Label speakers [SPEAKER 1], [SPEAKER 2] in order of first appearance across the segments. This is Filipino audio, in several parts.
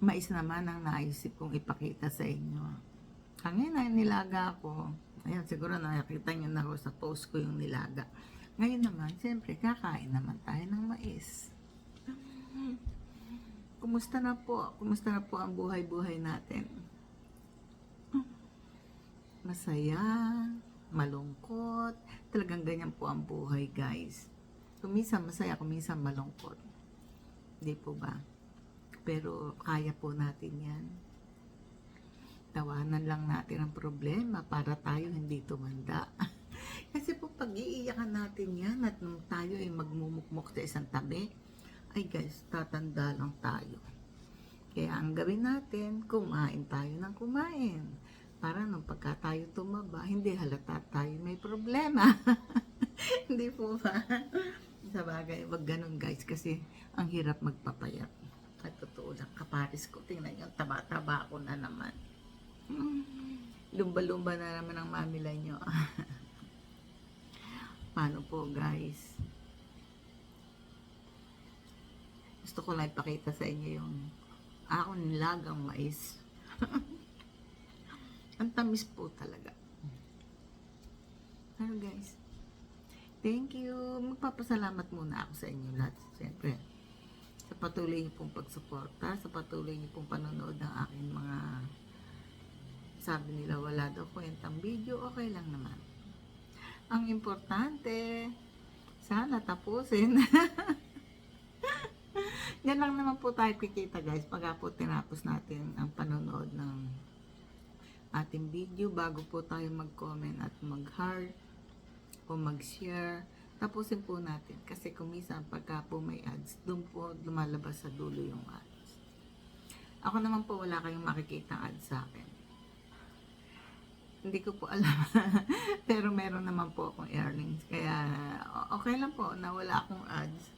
[SPEAKER 1] mais naman ang naisip kong ipakita sa inyo. Kanina nilaga ko. Ayan, siguro nakikita nyo na ako sa post ko yung nilaga. Ngayon naman, siyempre, kakain naman tayo ng mais. Kumusta na po? Kumusta na po ang buhay-buhay natin? Masaya, malungkot. Talagang ganyan po ang buhay, guys. Kuminsan masaya, kuminsan malungkot. Hindi po ba? Pero kaya po natin yan. Tawanan lang natin ang problema para tayo hindi tumanda. Kasi po pag-iiyakan natin yan at nung tayo ay magmumukmok sa isang tabi, ay guys, tatanda lang tayo. Kaya ang gawin natin, kumain tayo ng kumain. Para nung pagka tayo tumaba, hindi halata tayo may problema. Hindi po ba? Sa bagay, wag ganun guys, kasi ang hirap magpapayat. At totoo lang, kaparis ko, tingnan nyo, taba-taba ko na naman. Lumba-lumba na naman ang mamila nyo. Paano po guys? Gusto ko lang ipakita sa inyo yung akong nilagang mais. Ang tamis po talaga. Pero guys, thank you. Magpapasalamat muna ako sa inyo lahat. Siyempre, sa patuloy niyo pong pagsuporta, sa patuloy niyo pong panonood ng aking mga, sabi nila wala daw kwentang video, okay lang naman. Ang importante, sana tapusin. Yan lang naman po tayo kikita guys, pagka po tinapos natin ang panonood ng ating video, bago po tayo mag-comment at mag-heart o mag-share, tapusin po natin. Kasi kuminsan pagka po may ads, doon po lumalabas sa dulo yung ads. Ako naman po wala kayong makikita ads sa akin. Hindi ko po alam. Pero meron naman po akong earnings. Kaya okay lang po na wala akong ads.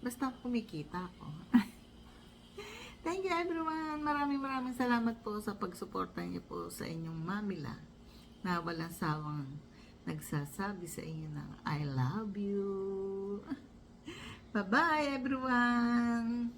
[SPEAKER 1] Basta kumikita ako. Thank you everyone. Maraming salamat po sa pagsuporta niyo po sa inyong mamila na walang sawang nagsasabi sa inyo ng I love you. Bye-bye everyone.